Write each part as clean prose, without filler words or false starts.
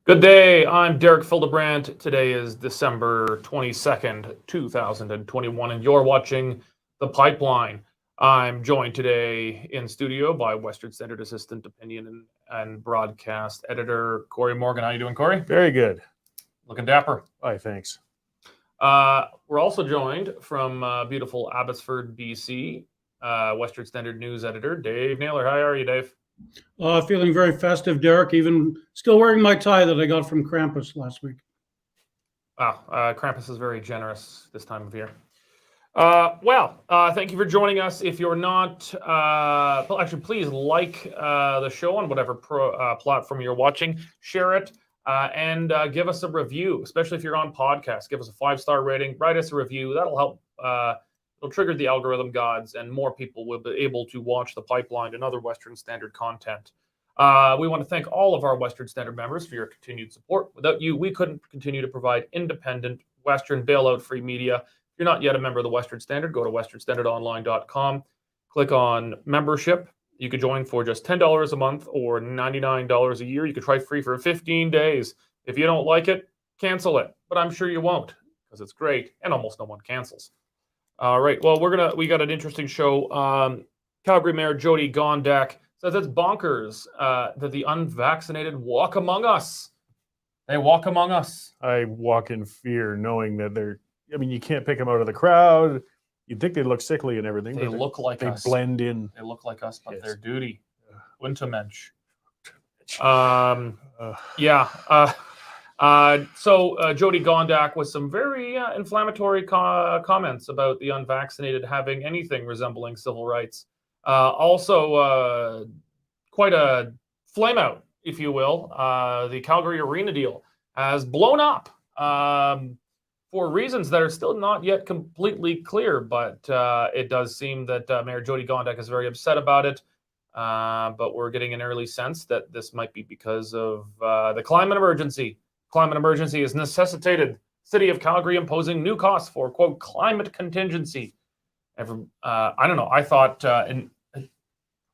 Good day. I'm Derek Fildebrandt. Today is December 22nd, 2021, and you're watching The Pipeline. I'm joined today in studio by Western Standard Assistant Opinion and Broadcast Editor Corey Morgan. How you doing, Corey? Very good. Looking dapper. Hi, thanks. We're also joined from beautiful Abbotsford, BC, Western Standard News Editor Dave Naylor. How are you, Dave? Feeling very festive, Derek. Even still wearing my tie that I got from Krampus last week. Wow, Krampus is very generous this time of year. Thank you for joining us. If you're not, actually, please like the show on whatever platform you're watching. Share it and give us a review, especially if you're on podcast. Give us a 5-star rating. Write us a review. That'll help. It'll trigger the algorithm gods, and more people will be able to watch The Pipeline and other Western Standard content. We want to thank all of our Western Standard members for your continued support. Without you, we couldn't continue to provide independent, Western, bailout-free media. If you're not yet a member of the Western Standard, go to westernstandardonline.com, click on membership. You could join for just $10 a month or $99 a year. You could try free for 15 days. If you don't like it, cancel it. But I'm sure you won't, because it's great, and almost no one cancels. All right. Well, we got an interesting show. Calgary Mayor Jyoti Gondek says it's bonkers that the unvaccinated walk among us. They walk among us. I walk in fear knowing that you can't pick them out of the crowd. You'd think they look sickly and everything. They look like us. They blend in. They look like us, but Yes. they're duty. Untermensch. So Jyoti Gondek with some very inflammatory comments about the unvaccinated having anything resembling civil rights. Also, quite a flame out, if you will. The Calgary arena deal has blown up for reasons that are still not yet completely clear, but it does seem that Mayor Jyoti Gondek is very upset about it. But we're getting an early sense that this might be because of the climate emergency. Climate emergency has necessitated City of Calgary imposing new costs for, quote, climate contingency. I don't know. I thought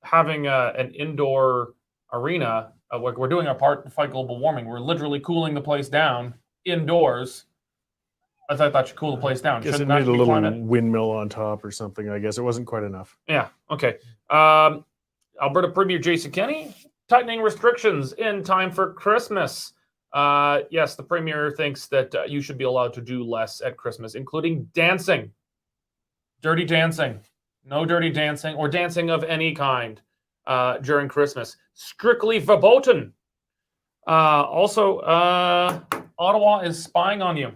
having an indoor arena, we're doing our part to fight global warming. We're literally cooling the place down indoors. I thought that should cool the place down. I guess Shouldn't it that needed a be little climate? windmill on top or something. I guess it wasn't quite enough. Yeah. Okay. Alberta Premier Jason Kenney tightening restrictions in time for Christmas. Yes, the Premier thinks that you should be allowed to do less at Christmas, including dancing. Dirty dancing. No dirty dancing or dancing of any kind during Christmas. Strictly verboten. Also, Ottawa is spying on you.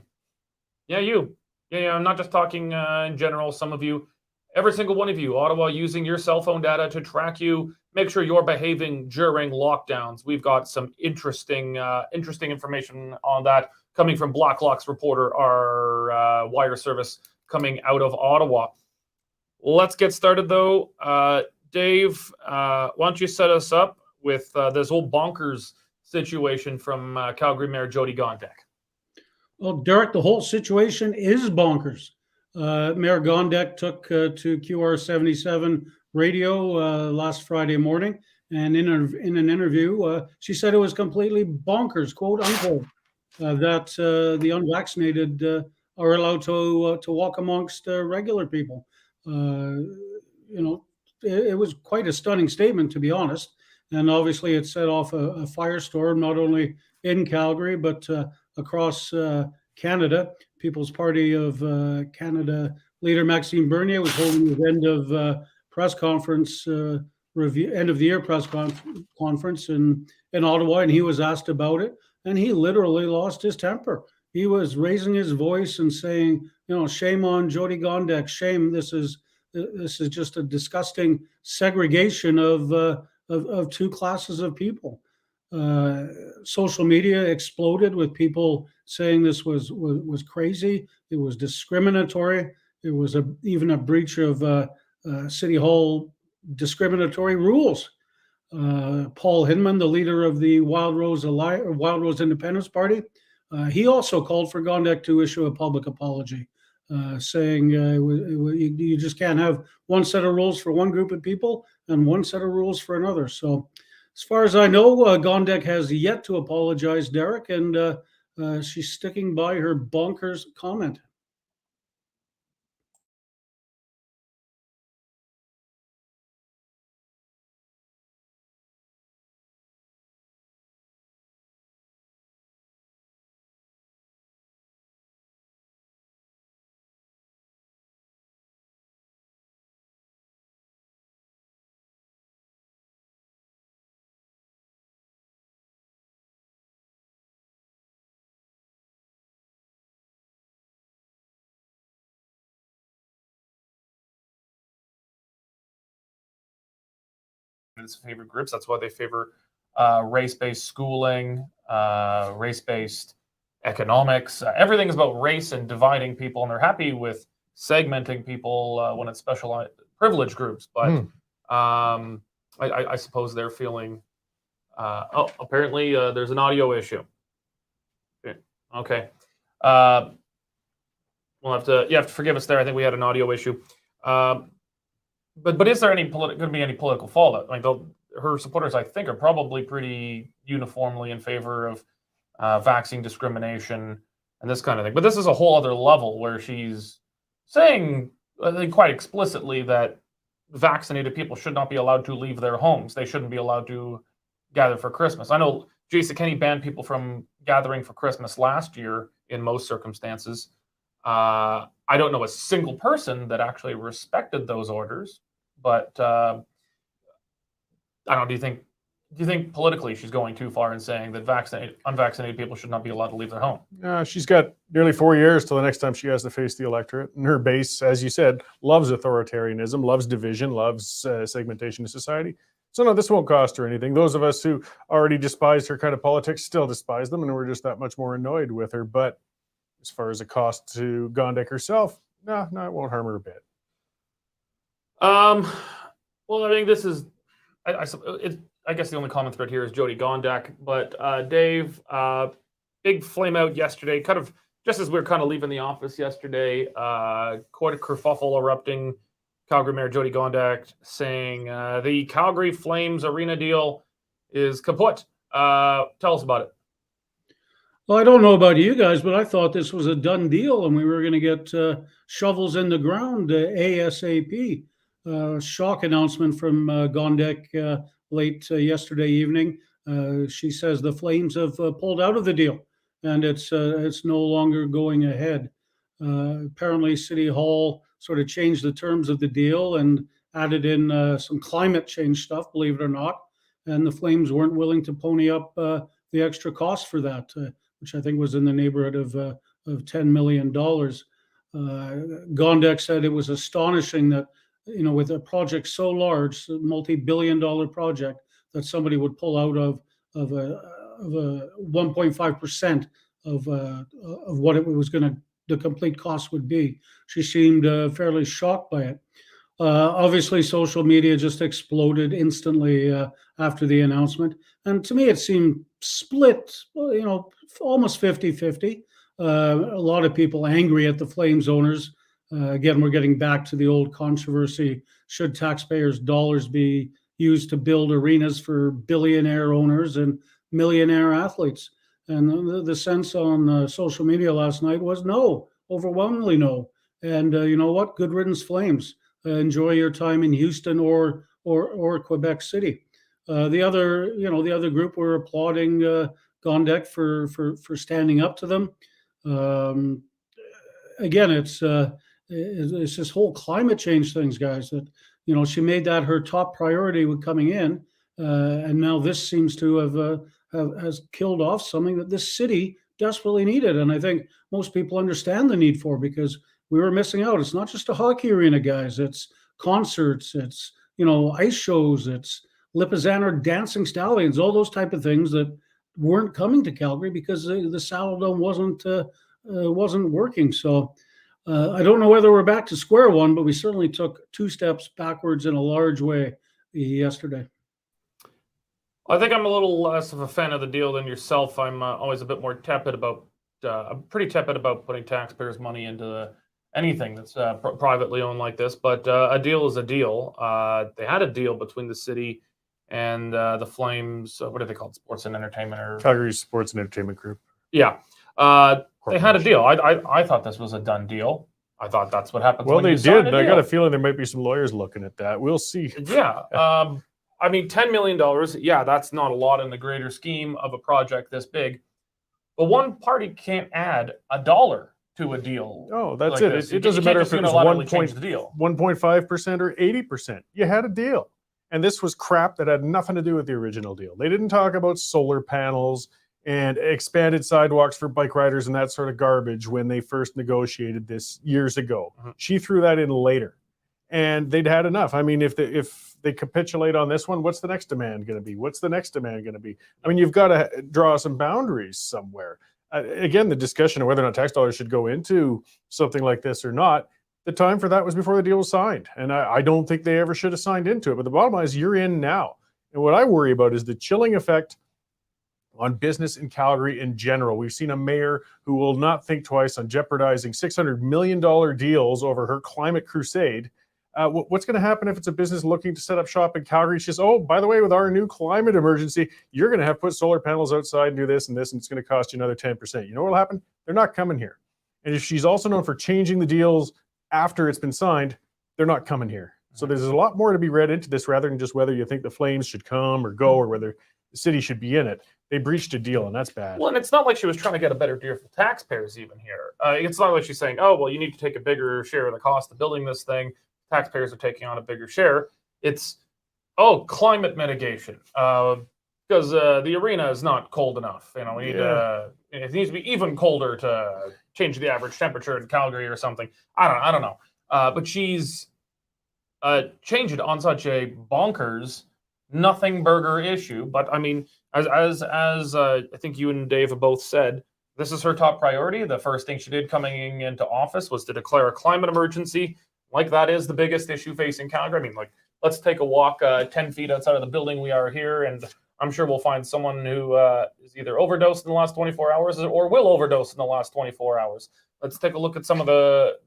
Yeah, you. Yeah, I'm not just talking in general. Some of you, every single one of you, Ottawa using your cell phone data to track you, make sure you're behaving during lockdowns. We've got some interesting information on that coming from Blacklock's reporter, our wire service coming out of Ottawa. Let's get started, though. Dave, why don't you set us up with this whole bonkers situation from Calgary Mayor Jyoti Gondek? Well, Derek, the whole situation is bonkers. Mayor Gondek took to QR77 radio last Friday morning, and in an interview, she said it was completely bonkers, quote unquote, that the unvaccinated are allowed to walk amongst regular people. It was quite a stunning statement, to be honest, and obviously it set off a firestorm not only in Calgary but across Canada. People's Party of Canada leader Maxime Bernier was holding his end of press conference end of the year press conference in Ottawa, and he was asked about it, and he literally lost his temper. He was raising his voice and saying, shame on Jyoti Gondek, shame. This is just a disgusting segregation of two classes of people. Social media exploded with people saying this was crazy. It was discriminatory. It was even a breach of City Hall discriminatory rules. Paul Hinman, the leader of the Wild Rose Independence Party, he also called for Gondek to issue a public apology, saying you just can't have one set of rules for one group of people and one set of rules for another. So As far as I know, Gondek has yet to apologize, Derek, and she's sticking by her bonkers comment. His favorite groups. That's why they favor race-based schooling, race-based economics. Everything is about race and dividing people, and they're happy with segmenting people when it's special privilege groups. But I suppose they're feeling. Apparently there's an audio issue. Okay. We'll have to. You have to forgive us there. I think we had an audio issue. But is there going to be any political fallout? Like her supporters, I think, are probably pretty uniformly in favor of vaccine discrimination and this kind of thing. But this is a whole other level where she's saying, I think, quite explicitly that vaccinated people should not be allowed to leave their homes. They shouldn't be allowed to gather for Christmas. I know Jason Kenney banned people from gathering for Christmas last year in most circumstances. I don't know a single person that actually respected those orders, but I don't know. Do you think politically she's going too far in saying that unvaccinated people should not be allowed to leave their home? She's got nearly 4 years till the next time she has to face the electorate, and her base, as you said, loves authoritarianism, loves division, loves segmentation of society. So no, this won't cost her anything. Those of us who already despised her kind of politics still despise them, and we're just that much more annoyed with her. But as far as the cost to Gondek herself, no, it won't harm her a bit. Well, I think this is, I guess the only common thread here is Jody Gondek. But Dave, big flame out yesterday, kind of just as we were kind of leaving the office yesterday, quite a kerfuffle erupting. Calgary Mayor Jody Gondek saying the Calgary Flames arena deal is kaput. Tell us about it. Well, I don't know about you guys, but I thought this was a done deal and we were going to get shovels in the ground ASAP. Shock announcement from Gondek late yesterday evening. She says the Flames have pulled out of the deal and it's no longer going ahead. Apparently, City Hall sort of changed the terms of the deal and added in some climate change stuff, believe it or not. And the Flames weren't willing to pony up the extra cost for that. Which I think was in the neighborhood of $10 million. Gondek said it was astonishing that, with a project so large, a multi-billion-dollar project, that somebody would pull out of a 1.5% of what it was the complete cost would be. She seemed fairly shocked by it. Obviously, social media just exploded instantly after the announcement. And to me, it seemed split, almost 50-50. A lot of people angry at the Flames owners. Again, we're getting back to the old controversy. Should taxpayers' dollars be used to build arenas for billionaire owners and millionaire athletes? And the sense on social media last night was no, overwhelmingly no. And you know what? Good riddance, Flames. Enjoy your time in Houston or Quebec City. The other group were applauding Gondek for standing up to them. Again, it's this whole climate change things, guys. That she made that her top priority with coming in, and now this seems to has killed off something that this city desperately needed. And I think most people understand the need for, because we were missing out. It's not just a hockey arena, guys. It's concerts. It's ice shows. It's Lipizzaner dancing stallions. All those type of things that weren't coming to Calgary because the Saddle Dome wasn't working. So I don't know whether we're back to square one, but we certainly took 2 steps backwards in a large way yesterday. I think I'm a little less of a fan of the deal than yourself. I'm always a bit more tepid about. I'm pretty tepid about putting taxpayers' money into anything that's privately owned like this. But a deal is a deal. They had a deal between the city and the Flames. What are they called? Sports and Entertainment, or Calgary Sports and Entertainment Group. Yeah, they had a deal. I thought this was a done deal. I thought that's what happens. Well, when they you sign did. a I deal. got a feeling there might be some lawyers looking at that. We'll see. Yeah. I mean, $10 million. Yeah, that's not a lot in the greater scheme of a project this big. But one party can't add a dollar to a deal. Oh, that's like it. this. It doesn't matter if it was change the deal. 1.5% or 80%. You had a deal. And this was crap that had nothing to do with the original deal. They didn't talk about solar panels and expanded sidewalks for bike riders and that sort of garbage when they first negotiated this years ago. Mhm. She threw that in later. And they'd had enough. I mean, if they capitulate on this one, what's the next demand going to be? What's the next demand going to be? I mean, you've got to draw some boundaries somewhere. Again, the discussion of whether or not tax dollars should go into something like this or not, the time for that was before the deal was signed. And I don't think they ever should have signed into it. But the bottom line is you're in now. And what I worry about is the chilling effect on business in Calgary in general. We've seen a mayor who will not think twice on jeopardizing $600 million deals over her climate crusade. What's going to happen if it's a business looking to set up shop in Calgary? She says, oh, by the way, with our new climate emergency, you're going to have to put solar panels outside and do this and this, and it's going to cost you another 10%. You know what will happen? They're not coming here. And if she's also known for changing the deals after it's been signed, they're not coming here. So there's a lot more to be read into this rather than just whether you think the Flames should come or go or whether the city should be in it. They breached a deal, and that's bad. Well, and it's not like she was trying to get a better deal for taxpayers even here. It's not like she's saying, oh, well, you need to take a bigger share of the cost of building this thing. Taxpayers are taking on a bigger share. It's, climate mitigation. Because the arena is not cold enough. You know, we need it needs to be even colder to change the average temperature in Calgary or something. I don't know. But she's changed it on such a bonkers nothing burger issue. But I mean, as I think you and Dave have both said, this is her top priority. The first thing she did coming into office was to declare a climate emergency. Like that is the biggest issue facing Calgary. I mean, like, let's take a walk 10 feet outside of the building we are here, and I'm sure we'll find someone who is either overdosed in the last 24 hours or will overdose in the last 24 hours. Let's take a look at some of the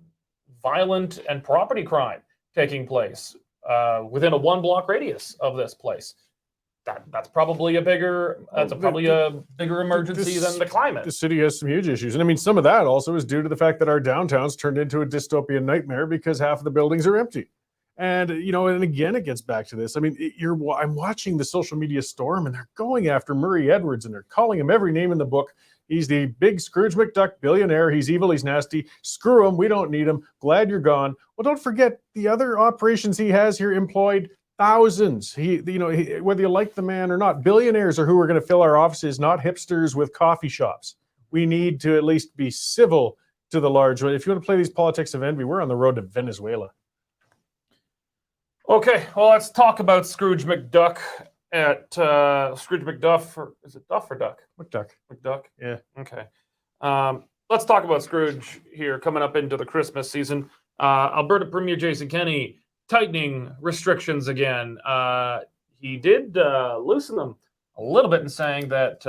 violent and property crime taking place within a 1 block radius of this place. That's probably a bigger emergency than the climate. The city has some huge issues. And I mean, some of that also is due to the fact that our downtown's turned into a dystopian nightmare because half of the buildings are empty. And, and again, it gets back to this. I mean, I'm watching the social media storm, and they're going after Murray Edwards, and they're calling him every name in the book. He's the big Scrooge McDuck billionaire. He's evil. He's nasty. Screw him. We don't need him. Glad you're gone. Well, don't forget the other operations he has here employed thousands. Whether you like the man or not, billionaires are who are going to fill our offices, not hipsters with coffee shops. We need to at least be civil to the large. If you want to play these politics of envy, we're on the road to Venezuela. Okay, well, let's talk about Scrooge McDuck at Scrooge McDuff. Or is it Duff or Duck? McDuck. Yeah. Okay. Let's talk about Scrooge here coming up into the Christmas season. Alberta Premier Jason Kenney tightening restrictions again. He did loosen them a little bit in saying that,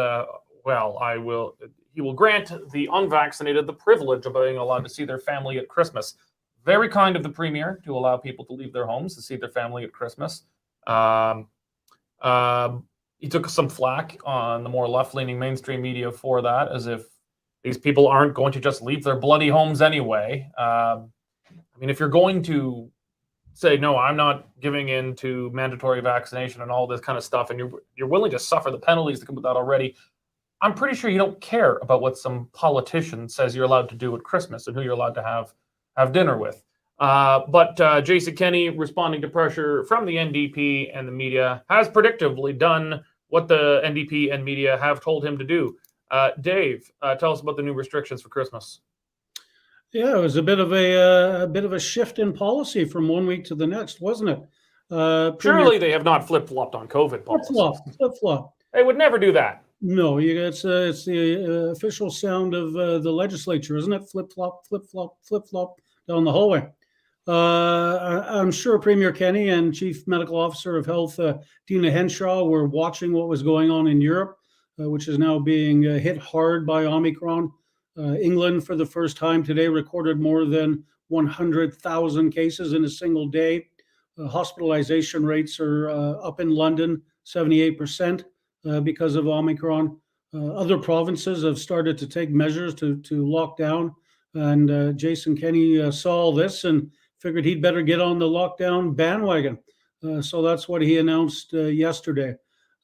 he will grant the unvaccinated the privilege of being allowed to see their family at Christmas. Very kind of the Premier to allow people to leave their homes to see their family at Christmas. He took some flack on the more left-leaning mainstream media for that, as if these people aren't going to just leave their bloody homes anyway. I mean, if you're going to say, no, I'm not giving in to mandatory vaccination and all this kind of stuff, and you're willing to suffer the penalties that come with that already, I'm pretty sure you don't care about what some politician says you're allowed to do at Christmas and who you're allowed to have dinner with. But Jason Kenney, responding to pressure from the NDP and the media, has predictably done what the NDP and media have told him to do. Dave, tell us about the new restrictions for Christmas. Yeah, it was a bit of a shift in policy from 1 week to the next, wasn't it? Surely they have not flip-flopped on COVID policy. Flip-flop. They would never do that. No, it's the official sound of the legislature, isn't it? Flip-flop, flip-flop, flip-flop down the hallway. I'm sure Premier Kenney and Chief Medical Officer of Health Dina Henshaw were watching what was going on in Europe, which is now being hit hard by Omicron. England, for the first time today, recorded more than 100,000 cases in a single day. Hospitalization rates are up in London 78% because of Omicron. Other provinces have started to take measures to lock down. And Jason Kenney saw all this and figured he'd better get on the lockdown bandwagon. So that's what he announced yesterday.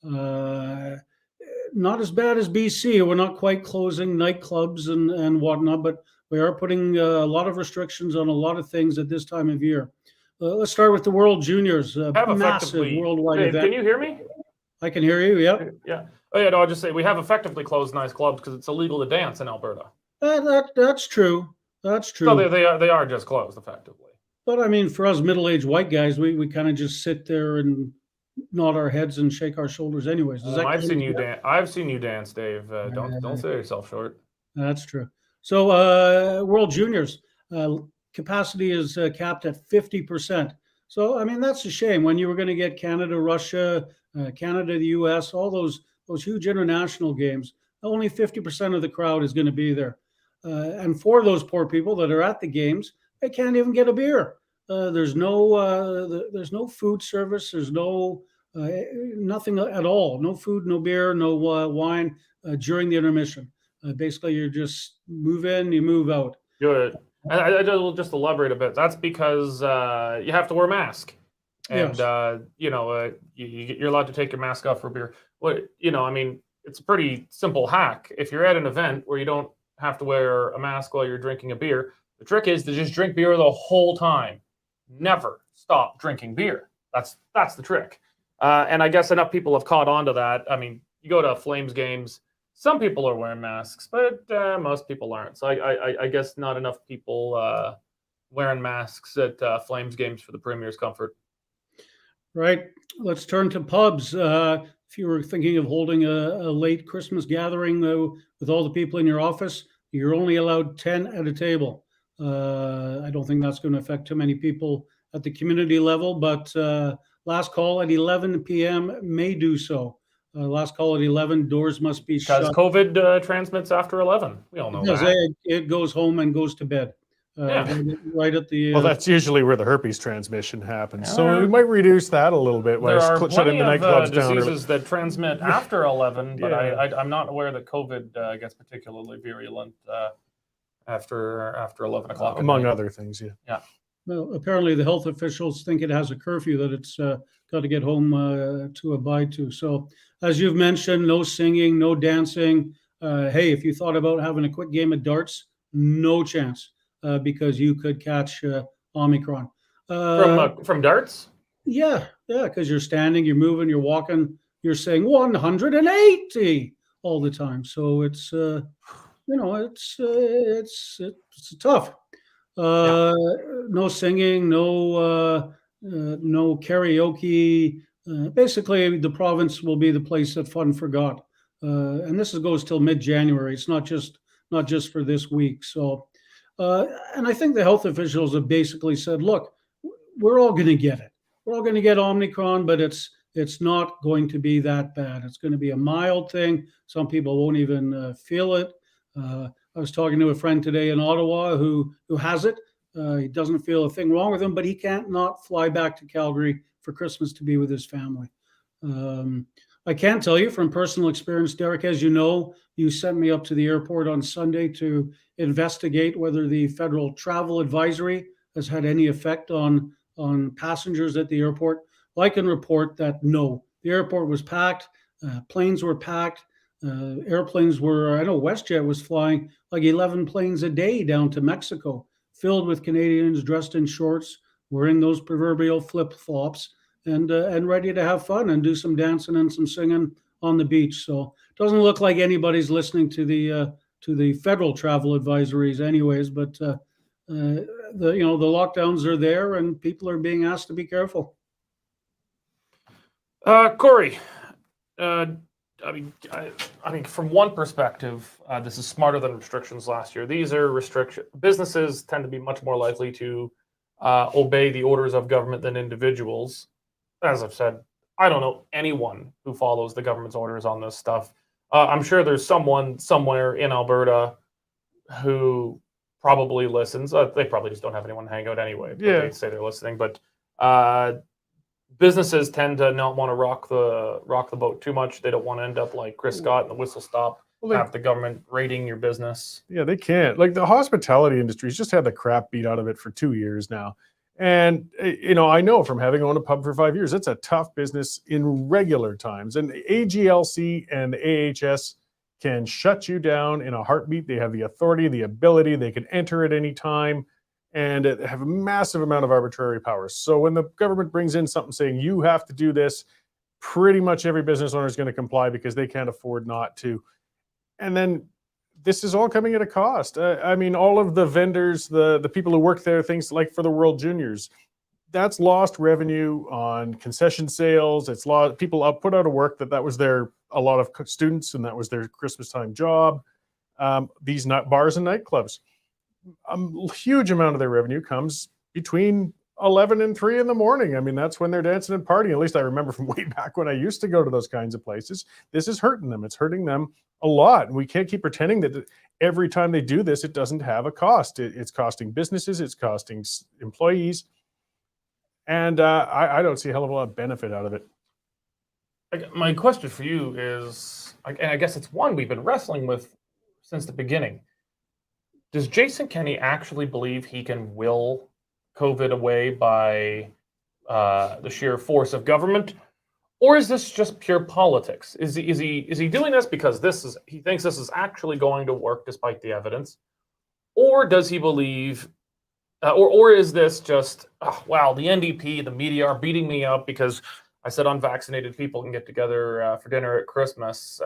Not as bad as BC. We're not quite closing nightclubs and whatnot, but we are putting a lot of restrictions on a lot of things at this time of year. Let's start with the World Juniors, massive worldwide event. Can you hear me? I can hear you, yeah. Yeah. Oh, yeah, no, I'll just say we have effectively closed nightclubs because it's illegal to dance in Alberta. That's true. That's true. So they are just closed effectively. But I mean, for us middle-aged white guys, we kind of just sit there and nod our heads and shake our shoulders anyways. I've seen you dance. I've seen you dance, Dave. Don't sell yourself short. That's true. So World Juniors capacity is capped at 50%. So I mean, that's a shame. When you were going to get Canada, Russia, Canada, the U.S., all those huge international games, only 50% of the crowd is going to be there. And for those poor people that are at the games, they can't even get a beer. There's no food service. There's nothing at all. No food, no beer, no wine during the intermission. Basically, you just move in, you move out. Good. I will just elaborate a bit. That's because you have to wear a mask, and yes. You're allowed to take your mask off for beer. I mean, it's a pretty simple hack. If you're at an event where you don't have to wear a mask while you're drinking a beer, the trick is to just drink beer the whole time. Never stop drinking beer. That's the trick. And I guess enough people have caught on to that. I mean, you go to Flames games, some people are wearing masks, but most people aren't. So I guess not enough people wearing masks at Flames games for the Premier's comfort. Right. Let's turn to pubs. If you were thinking of holding a late Christmas gathering with all the people in your office, you're only allowed 10 at a table. I don't think that's going to affect too many people at the community level, but last call at 11 p.m. may do so. Last call at 11, doors must be shut. Because COVID transmits after 11. We all know that. It goes home and goes to bed. Right at the. Well, that's usually where the herpes transmission happens. So we might reduce that a little bit. There are plenty of diseases that transmit after 11, but I'm not aware that COVID gets particularly virulent after 11 o'clock. Among other things, yeah. Yeah. Well, apparently the health officials think it has a curfew that it's got to get home to abide to. So, as you've mentioned, no singing, no dancing. Hey, if you thought about having a quick game of darts, no chance because you could catch Omicron. From darts? Yeah, because you're standing, you're moving, you're walking, you're saying 180 all the time. So it's it's tough. No singing, no karaoke. Basically, the province will be the place that fun forgot, and this goes till mid-January. It's not just for this week. So, and I think the health officials have basically said, look, we're all going to get it. We're all going to get Omicron, but it's not going to be that bad. It's going to be a mild thing. Some people won't even feel it. I was talking to a friend today in Ottawa who has it. He doesn't feel a thing wrong with him, but he can't not fly back to Calgary for Christmas to be with his family. I can tell you from personal experience, Derek, as you know, you sent me up to the airport on Sunday to investigate whether the federal travel advisory has had any effect on passengers at the airport. Well, I can report that no, the airport was packed, planes were packed. Airplanes were, I know WestJet was flying like 11 planes a day down to Mexico, filled with Canadians dressed in shorts, wearing those proverbial flip-flops, and ready to have fun and do some dancing and some singing on the beach. So it doesn't look like anybody's listening to the federal travel advisories anyways, but the lockdowns are there and people are being asked to be careful. Corey, I mean, from one perspective, this is smarter than restrictions last year. These are restrictions. Businesses tend to be much more likely to obey the orders of government than individuals. As I've said, I don't know anyone who follows the government's orders on this stuff. I'm sure there's someone somewhere in Alberta who probably listens. They probably just don't have anyone to hang out anyway. Yeah. They say they're listening, but businesses tend to not want to rock the boat too much. They don't want to end up like Chris Scott and the whistle stop. Well, Have the government raiding your business. Yeah, they can't. Like the hospitality industry's just had the crap beat out of it for 2 years now. And I know from having owned a pub for 5 years, it's a tough business in regular times. And AGLC and the AHS can shut you down in a heartbeat. They have the authority, the ability, they can enter at any time and have a massive amount of arbitrary powers. So when the government brings in something saying you have to do this, pretty much every business owner is going to comply because they can't afford not to. And then this is all coming at a cost. I mean, all of the vendors, the people who work there, things like for the World Juniors, that's lost revenue on concession sales. It's lost people put out of work that was a lot of students and that was their Christmas time job. These bars and nightclubs, a huge amount of their revenue comes between 11 and 3 in the morning. I mean, that's when they're dancing and partying. At least I remember from way back when I used to go to those kinds of places. This is hurting them. It's hurting them a lot. And we can't keep pretending that every time they do this, it doesn't have a cost. It's costing businesses, it's costing employees. And I don't see a hell of a lot of benefit out of it. My question for you is, and I guess it's one we've been wrestling with since the beginning. Does Jason Kenney actually believe he can will COVID away by the sheer force of government, or is this just pure politics? Is he doing this because he thinks this is actually going to work despite the evidence, or does he believe, or is this just wow, the NDP, the media are beating me up because I said unvaccinated people can get together for dinner at Christmas,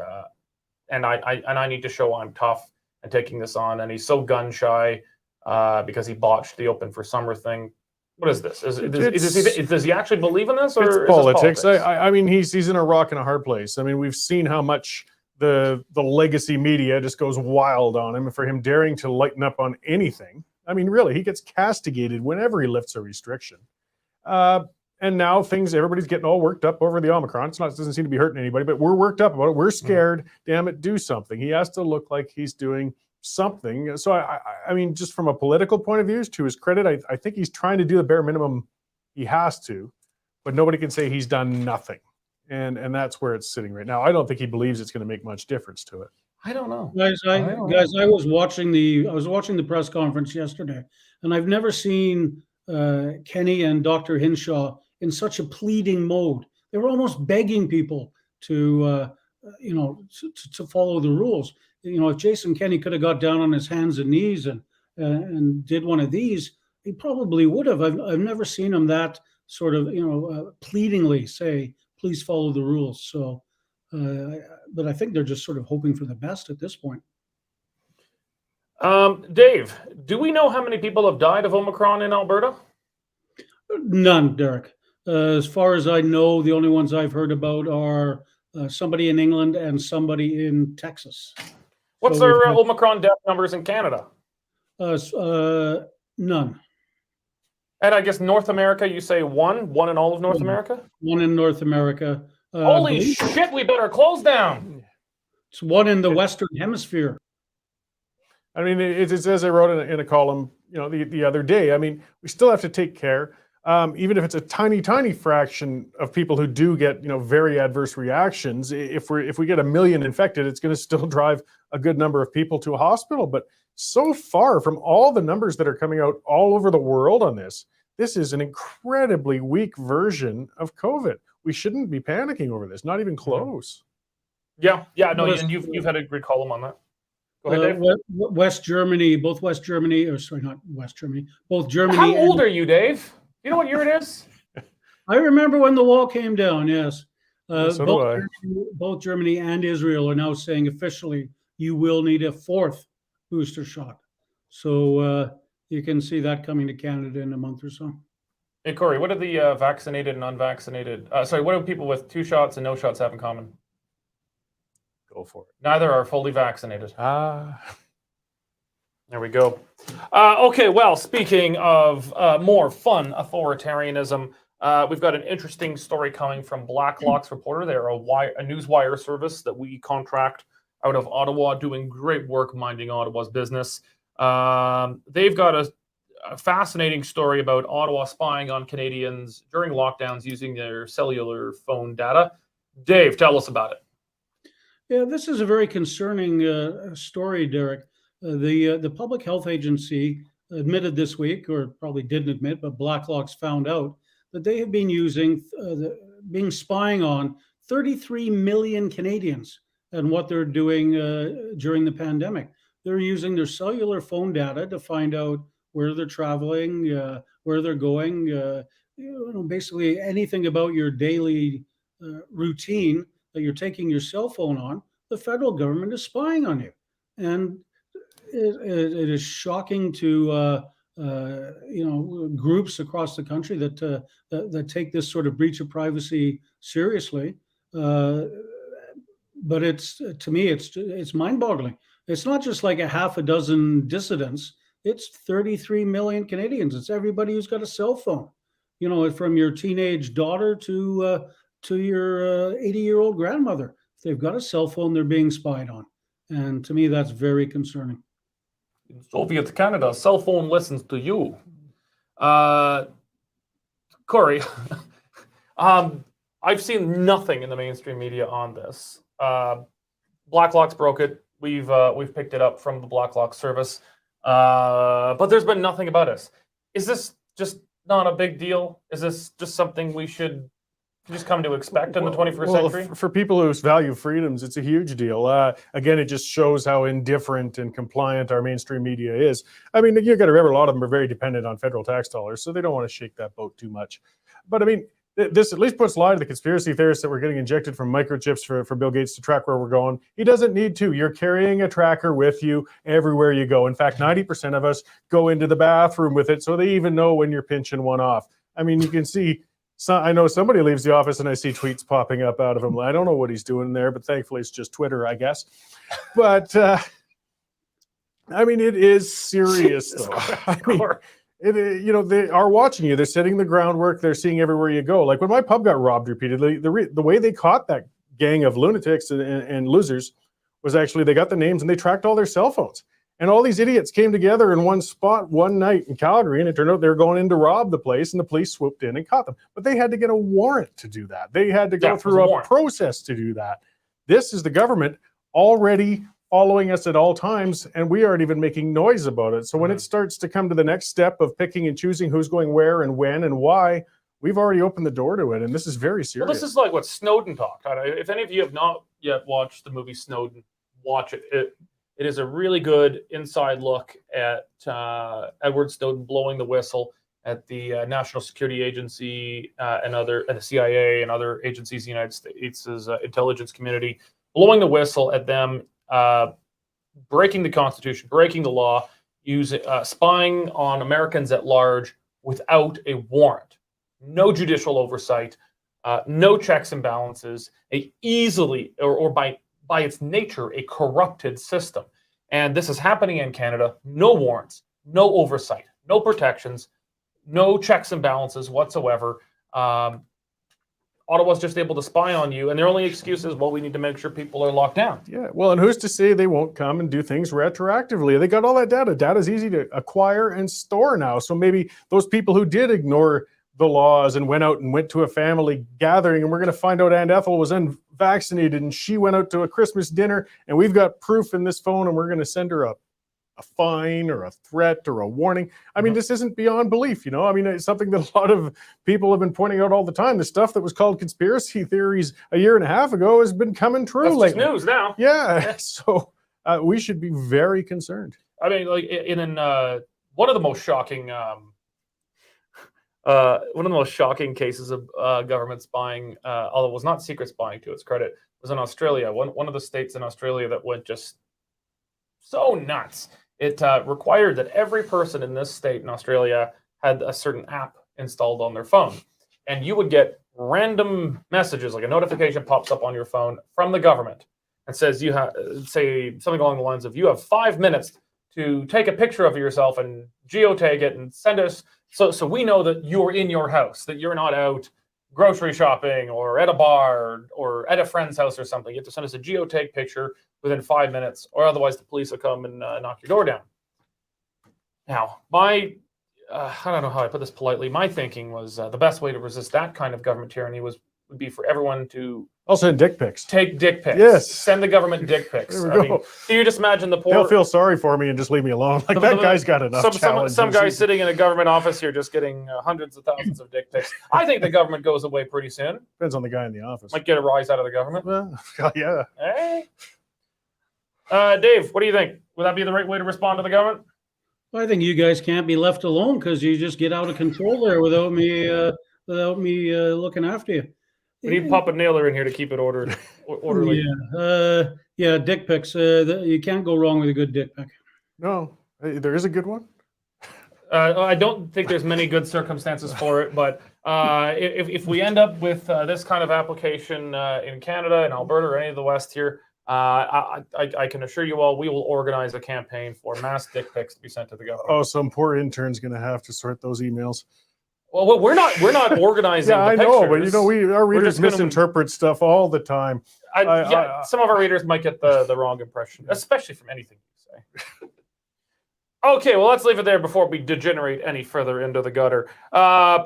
and I need to show I'm tough and taking this on, and he's so gun shy because he botched the Open for Summer thing. What is this? Does he actually believe in this, or it's is politics? This politics? I mean, he's in a rock and a hard place. I mean, we've seen how much the legacy media just goes wild on him for him daring to lighten up on anything. I mean, really, he gets castigated whenever he lifts a restriction. And now everybody's getting all worked up over the Omicron. It doesn't seem to be hurting anybody, but we're worked up about it. We're scared. Damn it, do something. He has to look like he's doing something. So I mean, just from a political point of view, to his credit, I think he's trying to do the bare minimum he has to, but nobody can say he's done nothing. And that's where it's sitting right now. I don't think he believes it's going to make much difference to it. I don't know. I was watching the press conference yesterday, and I've never seen Kenney and Dr. Hinshaw in such a pleading mode. They were almost begging people to follow the rules. If Jason Kenney could have got down on his hands and knees and did one of these, he probably would have. I've never seen him that sort of pleadingly say, "Please follow the rules." So, but I think they're just sort of hoping for the best at this point. Dave, do we know how many people have died of Omicron in Alberta? None, Derek. As far as I know, the only ones I've heard about are somebody in England and somebody in Texas. What's their Omicron death numbers in Canada? None. And I guess North America, you say one in all of North America? One in North America. Holy shit, we better close down. It's one in the Western Hemisphere. I mean, it's as I wrote in a column, the other day. I mean, we still have to take care, even if it's a tiny, tiny fraction of people who do get, very adverse reactions. If we get 1 million infected, it's going to still drive a good number of people to a hospital. But so far from all the numbers that are coming out all over the world on this is an incredibly weak version of COVID. We shouldn't be panicking over this. Not even close. Yeah. No, and you've had a great column on that. Go ahead, Dave. West Germany, both Germany. How old are you, Dave? You know what year it is? I remember when the wall came down, yes. So do I. Both Germany and Israel are now saying officially you will need a 4th booster shot. So you can see that coming to Canada in a month or so. Hey, Corey, what do the vaccinated and unvaccinated, what do people with 2 shots and no shots have in common? Go for it. Neither are fully vaccinated. There we go. Okay, well, speaking of more fun authoritarianism, we've got an interesting story coming from Blacklock's Reporter. They're a newswire service that we contract out of Ottawa, doing great work minding Ottawa's business. They've got a fascinating story about Ottawa spying on Canadians during lockdowns using their cellular phone data. Dave, tell us about it. Yeah, this is a very concerning story, Derek. The Public Health Agency admitted this week, or probably didn't admit, but Blacklock's found out that they have been being spying on 33 million Canadians and what they're doing during the pandemic. They're using their cellular phone data to find out where they're traveling, where they're going, basically anything about your daily routine that you're taking your cell phone on. The federal government is spying on you, and it is shocking to groups across the country that take this sort of breach of privacy seriously. But to me, it's mind-boggling. It's not just like a half a dozen dissidents. It's 33 million Canadians. It's everybody who's got a cell phone. From your teenage daughter to your 80-year-old grandmother. If they've got a cell phone, they're being spied on. And to me, that's very concerning. In Soviet Canada, cell phone listens to you. Corey, I've seen nothing in the mainstream media on this. Blacklock's broke it. We've picked it up from the Blacklock service. But there's been nothing about us. Is this just not a big deal? Is this just something we should just come to expect in the 21st century? For people who value freedoms, it's a huge deal. Again, it just shows how indifferent and compliant our mainstream media is. I mean, you got to remember, a lot of them are very dependent on federal tax dollars, so they don't want to shake that boat too much. But I mean, this at least puts light to the conspiracy theorists that we're getting injected from microchips for Bill Gates to track where we're going. He doesn't need to. You're carrying a tracker with you everywhere you go. In fact, 90% of us go into the bathroom with it, so they even know when you're pinching one off. I mean, you can see. So I know somebody leaves the office and I see tweets popping up out of him. I don't know what he's doing there, but thankfully it's just Twitter, I guess. But I mean, it is serious, though. I mean, they are watching you. They're setting the groundwork. They're seeing everywhere you go. Like when my pub got robbed repeatedly, the way they caught that gang of lunatics and losers was actually they got the names and they tracked all their cell phones. And all these idiots came together in one spot one night in Calgary, and it turned out they were going in to rob the place, and the police swooped in and caught them. But they had to get a warrant to do that. They had to go through a process to do that. This is the government already following us at all times, and we aren't even making noise about it. So when it starts to come to the next step of picking and choosing who's going where and when and why, we've already opened the door to it, and this is very serious. Well, this is like what Snowden talk. If any of you have not yet watched the movie Snowden, watch it. It is a really good inside look at Edward Snowden blowing the whistle at the National Security Agency and the CIA and other agencies in the United States' intelligence community, blowing the whistle at them, breaking the Constitution, breaking the law, spying on Americans at large without a warrant, no judicial oversight, no checks and balances, easily or by its nature, a corrupted system. And this is happening in Canada. No warrants, no oversight, no protections, no checks and balances whatsoever. Ottawa's just able to spy on you, and their only excuse is, well, we need to make sure people are locked down. Yeah, well, and who's to say they won't come and do things retroactively? They got all that data. Data's easy to acquire and store now. So maybe those people who did ignore the laws and went out and went to a family gathering, and we're going to find out Aunt Ethel was unvaccinated and she went out to a Christmas dinner, and we've got proof in this phone, and we're going to send her a fine or a threat or a warning. I mean, this isn't beyond belief, I mean, it's something that a lot of people have been pointing out all the time. The stuff that was called conspiracy theories a year and a half ago has been coming true. That's just news now. Yeah. So we should be very concerned. I mean, like in one of the most shocking cases of government spying, although it was not secret spying to its credit, was in Australia. One of the states in Australia that went just so nuts. It required that every person in this state in Australia had a certain app installed on their phone. And you would get random messages, like a notification pops up on your phone from the government and says, you have, say something along the lines of, you have 5 minutes to take a picture of yourself and geotag it and send us, so we know that you're in your house, that you're not out grocery shopping or at a bar or at a friend's house or something. You have to send us a geotag picture within 5 minutes, or otherwise the police will come and knock your door down. Now, I don't know how I put this politely. My thinking was the best way to resist that kind of government tyranny would be for everyone to Also, dick pics. take dick pics. Yes. Send the government dick pics. There we I go. mean, can you just imagine the poor? They'll feel sorry for me and just leave me alone. Like that guy's got enough challenges. Some guy sitting in a government office here just getting hundreds of thousands of dick pics. I think the government goes away pretty soon. Depends on the guy in the office. Might get a rise out of the government. Well, yeah. Hey. Dave, what do you think? Would that be the right way to respond to the government? I think you guys can't be left alone because you just get out of control there without me looking after you. We need Papa Naylor in here to keep it orderly. Yeah, dick pics. You can't go wrong with a good dick pic. No, there is a good one. I don't think there's many good circumstances for it, but if we end up with this kind of application in Canada, in Alberta, or any of the West here, I can assure you all, we will organize a campaign for mass dick pics to be sent to the government. Oh, some poor intern's going to have to sort those emails. Well, we're not organizing. Yeah, the I know, pictures. but our readers misinterpret stuff all the time. Some of our readers might get the wrong impression, especially from anything you say. Okay, well, let's leave it there before we degenerate any further into the gutter.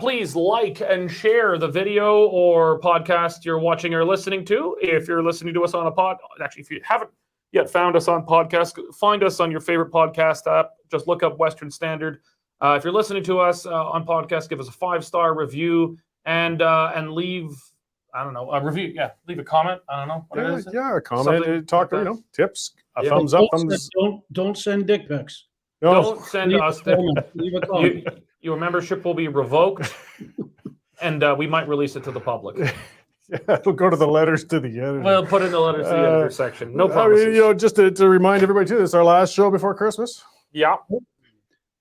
Please like and share the video or podcast you're watching or listening to. If you're listening to us on if you haven't yet found us on podcast, find us on your favorite podcast app. Just look up Western Standard. If you're listening to us on podcast, give us a 5-star review and leave, I don't know, a review. Yeah, leave a comment. I don't know. A comment. Talk, like that. tips. Thumbs up. Don't send dick pics. No. Don't send Leave us. Leave a comment. Your membership will be revoked, and we might release it to the public. Yeah, it'll go to the letters to the editor. We'll put in the letters to the editor section. No promises. Just to remind everybody too, this is our last show before Christmas. Yeah.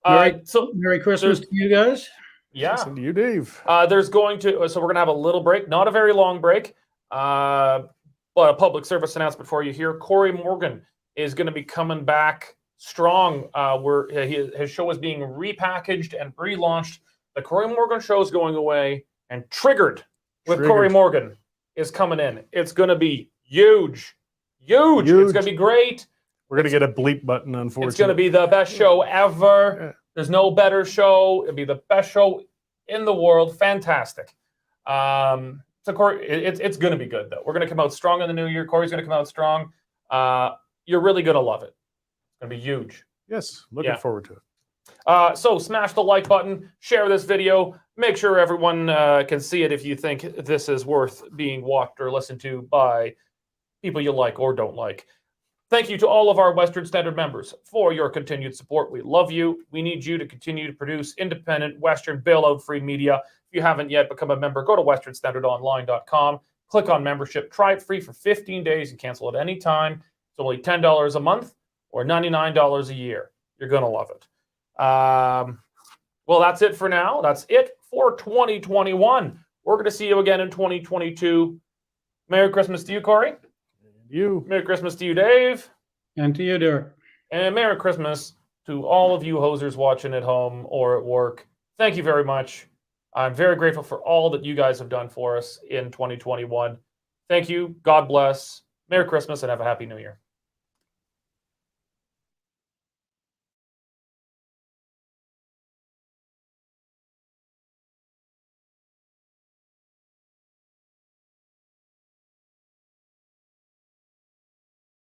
Merry Christmas to you guys. Yeah. Listen to you, Dave. We're going to have a little break, not a very long break, but a public service announcement for you here. Corey Morgan is going to be coming back strong. His show is being repackaged and relaunched. The Corey Morgan show is going away, and Triggered with Corey Morgan is coming in. It's going to be huge. It's going to be great. We're going to get a bleep button, unfortunately. It's going to be the best show ever. Yeah. There's no better show. It'll be the best show in the world. Fantastic. So Corey, it's going to be good, though. We're going to come out strong in the new year. Corey's going to come out strong. You're really going to love it. It's going to be huge. Yes, looking forward to it. So smash the like button, share this video, make sure everyone can see it if you think this is worth being watched or listened to by people you like or don't like. Thank you to all of our Western Standard members for your continued support. We love you. We need you to continue to produce independent, Western, bailout-free media. If you haven't yet become a member, go to westernstandardonline.com, click on membership, try it free for 15 days and cancel at any time. It's only $10 a month or $99 a year. You're going to love it. Well, that's it for now. That's it for 2021. We're going to see you again in 2022. Merry Christmas to you, Corey. You. Merry Christmas to you, Dave. And to you, Derek. And Merry Christmas to all of you hosers watching at home or at work. Thank you very much. I'm very grateful for all that you guys have done for us in 2021. Thank you. God bless. Merry Christmas and have a Happy New Year.